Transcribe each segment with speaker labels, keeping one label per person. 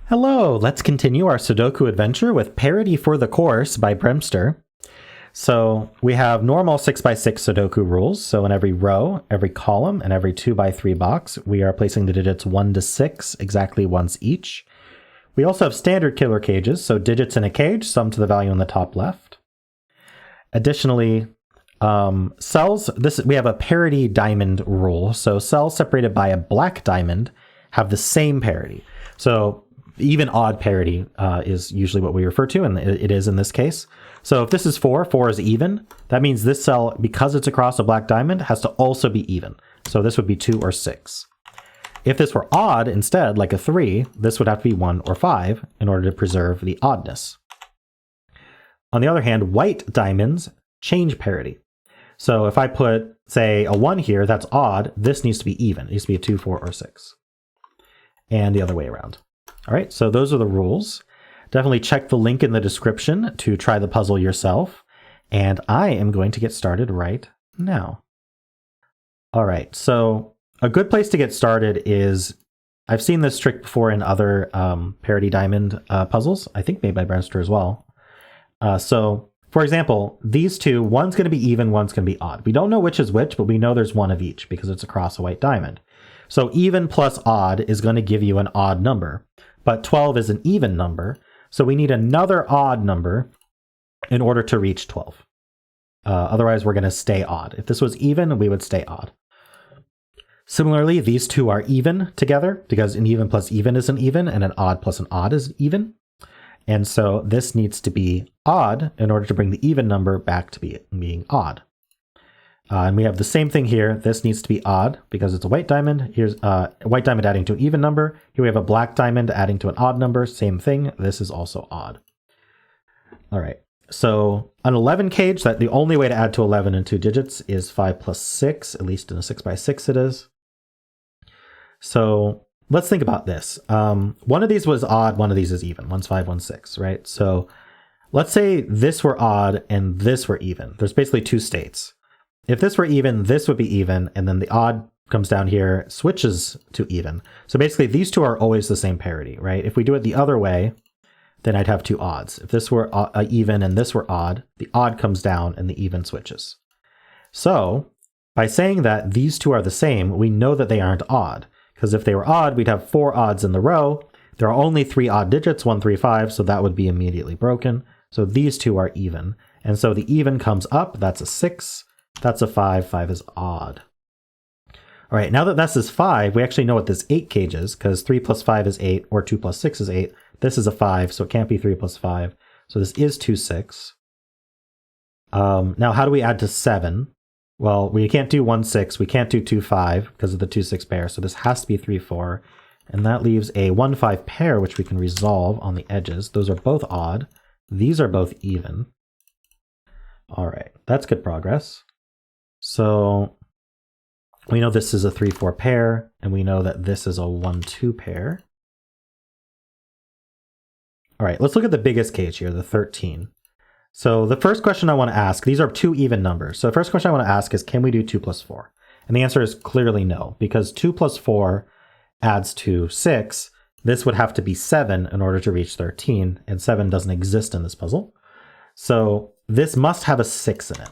Speaker 1: Hello, let's continue our Sudoku adventure with Parity for the Course by BremSter. So we have normal 6x6 Sudoku rules. So in every row, every column, and every 2x3 box, we are placing the digits 1 to 6 exactly once each. We also have standard killer cages, so digits in a cage, sum to the value in the top left. Additionally, cells, we have a parity diamond rule. So cells separated by a black diamond have the same parity. So even odd parity is usually what we refer to, and it is in this case. So if this is 4, 4 is even. That means this cell, because it's across a black diamond, has to also be even. So this would be 2 or 6. If this were odd instead, like a 3, this would have to be 1 or 5 in order to preserve the oddness. On the other hand, white diamonds change parity. So if I put, say, a 1 here, that's odd. This needs to be even. It needs to be a 2, 4, or 6. And the other way around. All right, so those are the rules. Definitely check the link in the description to try the puzzle yourself. And I am going to get started right now. All right, so a good place to get started is, I've seen this trick before in other Parity Diamond puzzles, I think made by BremSter as well. So, for example, these two, one's going to be even, one's going to be odd. We don't know which is which, but we know there's one of each because it's across a white diamond. So even plus odd is going to give you an odd number. But 12 is an even number, so we need another odd number in order to reach 12. Otherwise, we're going to stay odd. If this was even, we would stay odd. Similarly, these two are even together, because an even plus even is an even, and an odd plus an odd is even. And so this needs to be odd in order to bring the even number back to being odd. And we have the same thing here. This needs to be odd because it's a white diamond. Here's a white diamond adding to an even number. Here we have a black diamond adding to an odd number. Same thing. This is also odd. All right. So an 11 cage, that the only way to add to 11 in 2 digits is 5 plus 6, at least in a 6x6 it is. So let's think about this. One of these was odd, one of these is even. One's 5, one's 6, right? So let's say this were odd and this were even. There's basically 2 states. If this were even, this would be even, and then the odd comes down here, switches to even. So basically, these two are always the same parity, right? If we do it the other way, then I'd have 2 odds. If this were even and this were odd, the odd comes down and the even switches. So by saying that these two are the same, we know that they aren't odd, because if they were odd, we'd have 4 odds in the row. There are only 3 odd digits, 1, 3, 5, so that would be immediately broken. So these two are even. And so the even comes up, that's a 6. That's a 5. 5 is odd. All right, now that this is 5, we actually know what this 8 cage is, because 3 plus 5 is 8, or 2 plus 6 is 8. This is a 5, so it can't be 3 plus 5. So this is 2, 6. Now, how do we add to 7? Well, we can't do 1, 6. We can't do 2, 5 because of the 2, 6 pair. So this has to be 3, 4. And that leaves a 1, 5 pair, which we can resolve on the edges. Those are both odd. These are both even. All right, that's good progress. So we know this is a 3, 4 pair, and we know that this is a 1, 2 pair. All right, let's look at the biggest cage here, the 13. So the first question I want to ask, these are 2 even numbers. So the first question I want to ask is, can we do 2 plus 4? And the answer is clearly no, because 2 plus 4 adds to 6. This would have to be 7 in order to reach 13, and 7 doesn't exist in this puzzle. So this must have a 6 in it.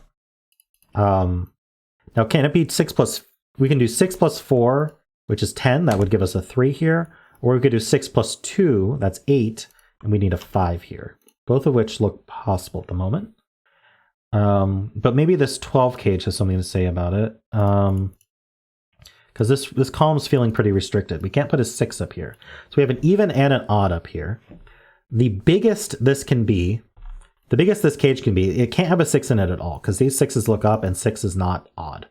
Speaker 1: Now, can it be 6 plus, we can do 6 plus 4, which is 10, that would give us a 3 here, or we could do 6 plus 2, that's 8, and we need a 5 here, both of which look possible at the moment. But maybe this 12 cage has something to say about it, because this column's feeling pretty restricted. We can't put a 6 up here. So we have an even and an odd up here. The biggest this can be, the biggest this cage can be, it can't have a 6 in it at all, because these 6s look up and 6 is not odd.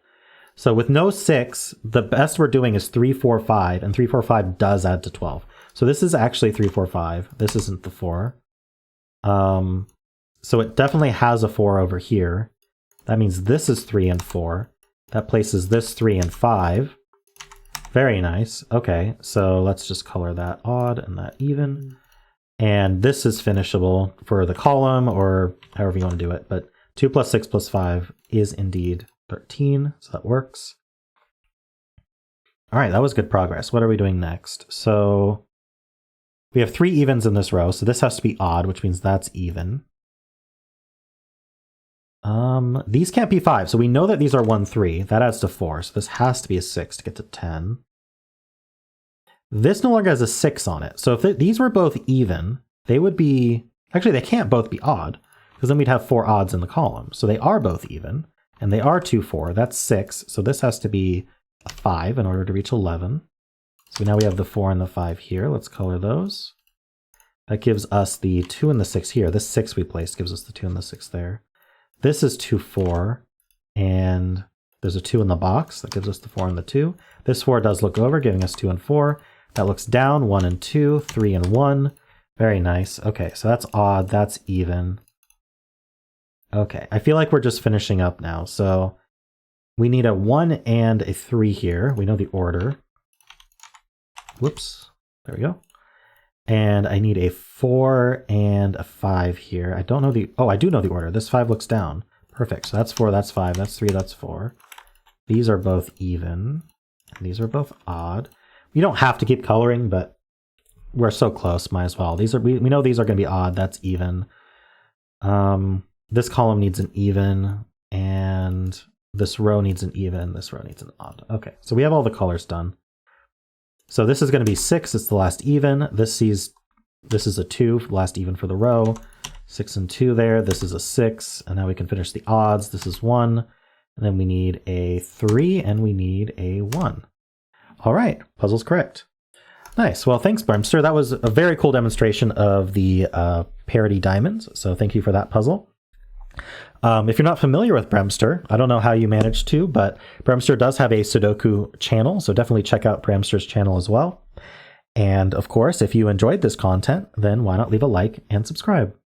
Speaker 1: So with no 6, the best we're doing is 3, 4, 5, and 3, 4, 5 does add to 12. So this is actually 3, 4, 5. This isn't the 4. So it definitely has a 4 over here. That means this is 3 and 4. That places this 3 and 5. Very nice. Okay, so let's just color that odd and that even. And this is finishable for the column, or however you want to do it. But 2 plus 6 plus 5 is indeed 13, so that works. All right, that was good progress. What are we doing next? So We have 3 evens in this row, so this has to be odd, which means that's even. These can't be 5, so we know that these are 1, 3. That adds to 4, so this has to be a 6 to get to 10. This no longer has a 6 on it, so if these were both even, they would be... Actually, they can't both be odd, because then we'd have 4 odds in the column. So they are both even, and they are 2, 4. That's 6, so this has to be a 5 in order to reach 11. So now we have the 4 and the 5 here. Let's color those. That gives us the 2 and the 6 here. This 6 we placed gives us the 2 and the 6 there. This is 2, 4, and there's a 2 in the box. That gives us the 4 and the 2. This 4 does look over, giving us 2 and 4. That looks down, 1 and 2, 3 and 1. Very nice. Okay, so that's odd, that's even. Okay, I feel like we're just finishing up now. So we need a 1 and a 3 here. We know the order. Whoops, there we go. And I need a 4 and a 5 here. I don't know the, oh, I do know the order. This 5 looks down. Perfect, so that's 4, that's 5, that's 3, that's 4. These are both even, and these are both odd. You don't have to keep coloring, but we're so close, might as well. These are, we know these are going to be odd, that's even. This column needs an even, and this row needs an even, this row needs an odd. Okay, so we have all the colors done. So this is going to be 6, it's the last even. This is a 2, last even for the row. 6 and 2 there, this is a 6, and now we can finish the odds. This is 1, and then we need a 3, and we need a 1. All right, puzzle's correct. Nice, well thanks BremSter. That was a very cool demonstration of the Parity diamonds, so thank you for that puzzle. If you're not familiar with BremSter, I don't know how you managed to, but BremSter does have a Sudoku channel, so definitely check out BremSter's channel as well. And of course, if you enjoyed this content, then why not leave a like and subscribe?